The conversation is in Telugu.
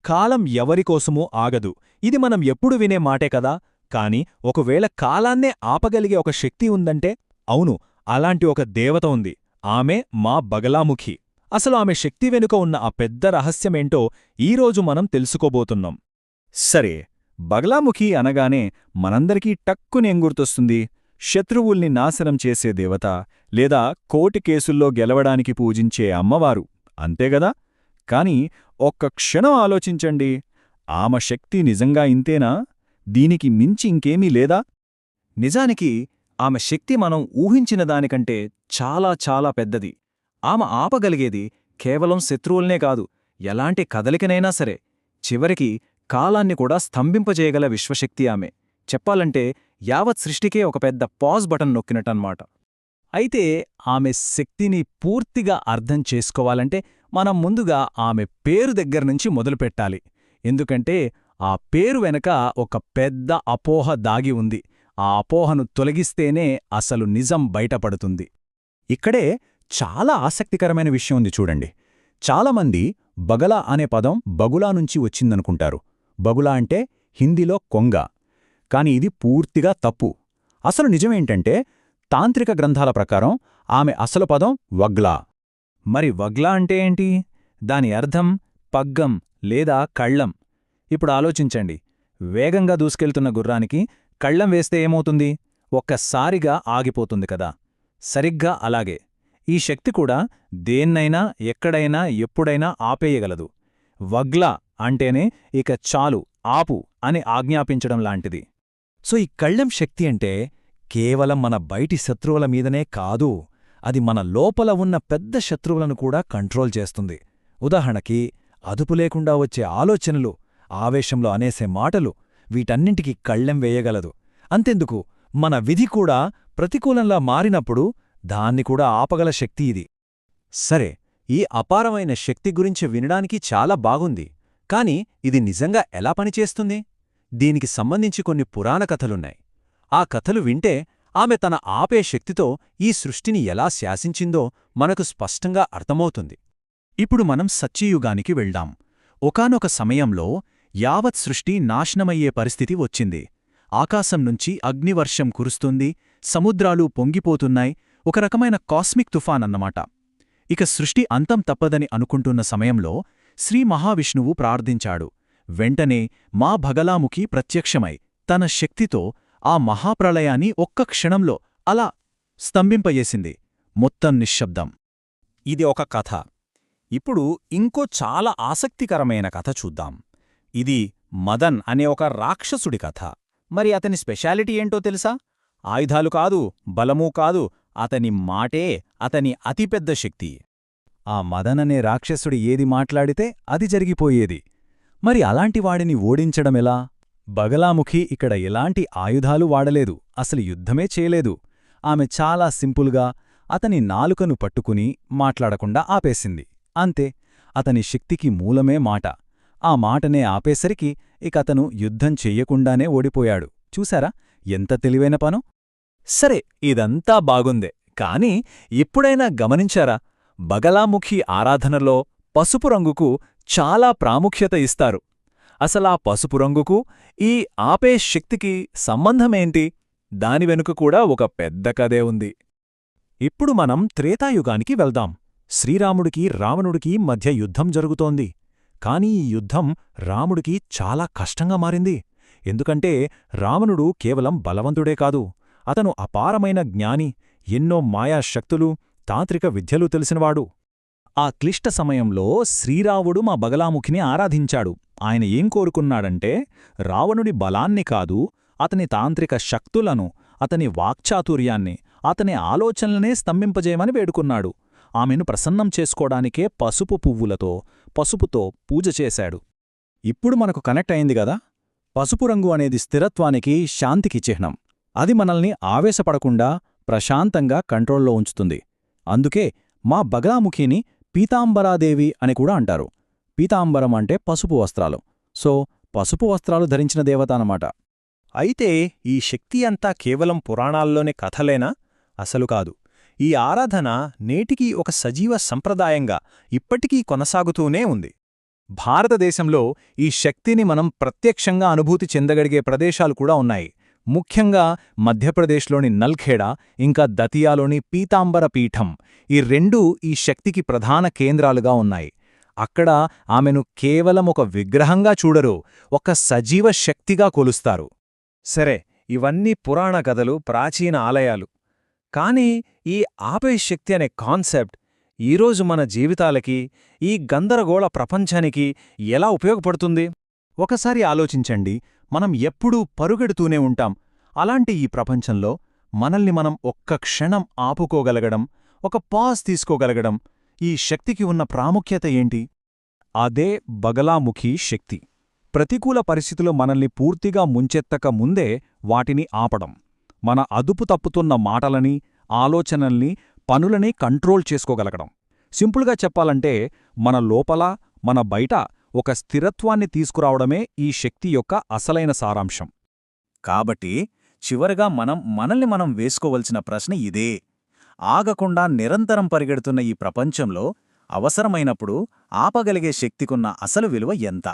కాలం ఎవరికోసమూ ఆగదు, ఇది మనం ఎప్పుడు వినే మాటే కదా. కాని ఒకవేళ కాలాన్నే ఆపగలిగే ఒక శక్తి ఉందంటే, అవును, అలాంటి ఒక దేవత ఉంది. ఆమె మా బగలాముఖి. అసలు ఆమె శక్తి వెనుక ఉన్న ఆ పెద్ద రహస్యమేంటో ఈరోజు మనం తెలుసుకోబోతున్నాం. సరే, బగలాముఖి అనగానే మనందరికీ టక్కునేం గుర్తొస్తుంది? శత్రువుల్ని నాశనం చేసే దేవత, లేదా కోర్టు కేసుల్లో గెలవడానికి పూజించే అమ్మవారు, అంతేగదా? కాని ఒక్క క్షణం ఆలోచించండి, ఆమె శక్తి నిజంగా ఇంతేనా? దీనికి మించి ఇంకేమీ లేదా? నిజానికి ఆమె శక్తి మనం ఊహించిన దానికంటే చాలా చాలా పెద్దది. ఆమె ఆపగలిగేది కేవలం శత్రువుల్నే కాదు, ఎలాంటి కదలికనైనా సరే. చివరికి కాలాన్ని కూడా స్తంభింపజేయగల విశ్వశక్తి ఆమె. చెప్పాలంటే యావత్ సృష్టికే ఒక పెద్ద పాజ్ బటన్ నొక్కినట్టన్మాట. అయితే ఆమె శక్తిని పూర్తిగా అర్థం చేసుకోవాలంటే మనం ముందుగా ఆమె పేరు దగ్గర్నుంచి మొదలుపెట్టాలి. ఎందుకంటే ఆ పేరు వెనక ఒక పెద్ద అపోహ దాగి ఉంది. ఆ అపోహను తొలగిస్తేనే అసలు నిజం బయటపడుతుంది. ఇక్కడే చాలా ఆసక్తికరమైన విషయం ఉంది చూడండి. చాలామంది బగలా అనే పదం బగులా నుంచి వచ్చిందనుకుంటారు. బగులా అంటే హిందీలో కొంగ. కాని ఇది పూర్తిగా తప్పు. అసలు నిజమేంటంటే, తాంత్రిక గ్రంథాల ప్రకారం ఆమె అసలు పదం వగ్లా. మరి వగ్లా అంటే ఏంటి? దాని అర్థం పగ్గం లేదా కళ్ళం. ఇప్పుడు ఆలోచించండి, వేగంగా దూసుకెళ్తున్న గుర్రానికి కళ్ళం వేస్తే ఏమవుతుంది? ఒక్కసారిగా ఆగిపోతుంది కదా. సరిగ్గా అలాగే ఈ శక్తి కూడా దేన్నైనా ఎక్కడైనా ఎప్పుడైనా ఆపేయగలదు. వగ్లా అంటేనే ఇక చాలు, ఆపు అని ఆజ్ఞాపించడం లాంటిది. సో ఈ కళ్ళెం శక్తి అంటే కేవలం మన బయటి శత్రువుల మీదనే కాదు, అది మన లోపల ఉన్న పెద్ద శత్రువులను కూడా కంట్రోల్ చేస్తుంది. ఉదాహరణకి అదుపు లేకుండా వచ్చే ఆలోచనలు, ఆవేశంలో అనేసే మాటలు, వీటన్నింటికీ కళ్ళెం వేయగలదు. అంతెందుకు, మన విధి కూడా ప్రతికూలంలా మారినప్పుడు దాన్ని కూడా ఆపగల శక్తి ఇది. సరే, ఈ అపారమైన శక్తి గురించి వినడానికి చాలా బాగుంది. కాని ఇది నిజంగా ఎలా పనిచేస్తుంది? దీనికి సంబంధించి కొన్ని పురాణ కథలున్నాయి. ఆ కథలు వింటే ఆమె తన ఆపే శక్తితో ఈ సృష్టిని ఎలా శాసించిందో మనకు స్పష్టంగా అర్థమవుతుంది. ఇప్పుడు మనం సత్యయుగానికి వెళ్దాం. ఒకానొక సమయంలో యావత్ సృష్టి నాశనమయ్యే పరిస్థితి వచ్చింది. ఆకాశం నుంచి అగ్నివర్షం కురుస్తుంది, సముద్రాలు పొంగిపోతున్నాయి, ఒక రకమైన కాస్మిక్ తుఫాన్ అన్నమాట. ఇక సృష్టి అంతం తప్పదని అనుకుంటున్న సమయంలో శ్రీ మహావిష్ణువు ప్రార్థించాడు. వెంటనే మా బగలాముఖి ప్రత్యక్షమై తన శక్తితో ఆ మహాప్రళయాన్ని ఒక్క క్షణంలో అలా స్తంభింపజేసింది. మొత్తం నిశ్శబ్దం. ఇది ఒక కథ. ఇప్పుడు ఇంకో చాలా ఆసక్తికరమైన కథ చూద్దాం. ఇది మదన్ అనే ఒక రాక్షసుడి కథ. మరి అతని స్పెషాలిటీ ఏంటో తెలుసా? ఆయుధాలు కాదు, బలమూ కాదు, అతని మాటే అతని అతిపెద్ద శక్తి. ఆ మదన్ అనే రాక్షసుడి ఏది మాట్లాడితే అది జరిగిపోయేది. మరి అలాంటివాడిని ఓడించడమెలా? బగలాముఖి ఇక్కడ ఎలాంటి ఆయుధాలు వాడలేదు, అసలు యుద్ధమే చేయలేదు. ఆమె చాలా సింపుల్గా అతని నాలుకను పట్టుకుని మాట్లాడకుండా ఆపేసింది. అంతే, అతని శక్తికి మూలమే మాట. ఆ మాటనే ఆపేసరికి ఇకతను యుద్ధం చెయ్యకుండానే ఓడిపోయాడు. చూశారా ఎంత తెలివైన పను? సరే, ఇదంతా బాగుందే. కాని ఎప్పుడైనా గమనించారా, బగలాముఖి ఆరాధనలో పసుపు రంగుకు చాలా ప్రాముఖ్యత ఇస్తారు. అసలా పసుపు రంగుకు ఈ ఆపే శక్తికి సంబంధమేంటి? దాని వెనుక కూడా ఒక పెద్ద కథే ఉంది. ఇప్పుడు మనం త్రేతాయుగానికి వెళ్దాం. శ్రీరాముడికి రావణుడికి మధ్య యుద్ధం జరుగుతోంది. కాని ఈ యుద్ధం రాముడికి చాలా కష్టంగా మారింది. ఎందుకంటే రావణుడు కేవలం బలవంతుడే కాదు, అతను అపారమైన జ్ఞాని, ఎన్నో మాయాశక్తులు, తాంత్రిక విద్యలు తెలిసినవాడు. ఆ క్లిష్ట సమయంలో శ్రీరాముడు మా బగలాముఖిని ఆరాధించాడు. ఆయన ఏం కోరుకున్నాడంటే, రావణుడి బలాన్ని కాదు, అతని తాంత్రిక శక్తులను, అతని వాక్చాతుర్యాన్ని, అతని ఆలోచనలనే స్తంభింపజేయమని వేడుకున్నాడు. ఆమెను ప్రసన్నం చేసుకోడానికే పసుపు పువ్వులతో, పసుపుతో పూజ చేశాడు. ఇప్పుడు మనకు కనెక్ట్ అయింది గదా? పసుపు రంగు అనేది స్థిరత్వానికి, శాంతికి చిహ్నం. అది మనల్ని ఆవేశపడకుండా ప్రశాంతంగా కంట్రోల్లో ఉంచుతుంది. అందుకే మా బగలాముఖిని పీతాంబరాదేవి అని కూడా అంటారు. పీతాంబరం అంటే పసుపు వస్త్రాలు. సో పసుపు వస్త్రాలు ధరించిన దేవత అన్నమాట. అయితే ఈ శక్తి అంతా కేవలం పురాణాల్లోనే కథలేనా? అసలు కాదు. ఈ ఆరాధన నేటికీ ఒక సజీవ సంప్రదాయంగా ఇప్పటికీ కొనసాగుతూనే ఉంది. భారతదేశంలో ఈ శక్తిని మనం ప్రత్యక్షంగా అనుభూతి చెందగలిగే ప్రదేశాలు కూడా ఉన్నాయి. ముఖ్యంగా మధ్యప్రదేశ్లోని నల్ఖేడా ఇంకా దతియాలోని పీతాంబర పీఠం ఈ రెండూ ఈ శక్తికి ప్రధాన కేంద్రాలుగా ఉన్నాయి. అక్కడ ఆమెను కేవలం ఒక విగ్రహంగా చూడరు, ఒక సజీవ శక్తిగా కొలుస్తారు. సరే, ఇవన్నీ పురాణ కథలు, ప్రాచీన ఆలయాలు. కానీ ఈ ఆపే శక్తి అనే కాన్సెప్ట్ ఈరోజు మన జీవితాలకి, ఈ గందరగోళ ప్రపంచానికి ఎలా ఉపయోగపడుతుంది? ఒకసారి ఆలోచించండి. మనం ఎప్పుడూ పరుగెడుతూనే ఉంటాం. అలాంటి ఈ ప్రపంచంలో మనల్ని మనం ఒక్క క్షణం ఆపుకోగలగడం, ఒక పాజ్ తీసుకోగలగడం, ఈ శక్తికి ఉన్న ప్రాముఖ్యత ఏంటి? అదే బగలాముఖి శక్తి. ప్రతికూల పరిస్థితులు మనల్ని పూర్తిగా ముంచెత్తక ముందే వాటిని ఆపడం, మన అదుపు తప్పుతున్న మాటలని, ఆలోచనల్ని, పనులని కంట్రోల్ చేసుకోగలగడం. సింపుల్గా చెప్పాలంటే మన లోపల, మన బయట ఒక స్థిరత్వాన్ని తీసుకురావడమే ఈ శక్తి యొక్క అసలైన సారాంశం. కాబట్టి చివరగా మనల్ని మనం వేసుకోవలసిన ప్రశ్న ఇదే: ఆగకుండా నిరంతరం పరిగెడుతున్న ఈ ప్రపంచంలో అవసరమైనప్పుడు ఆపగలిగే శక్తికున్న అసలు విలువ ఎంత?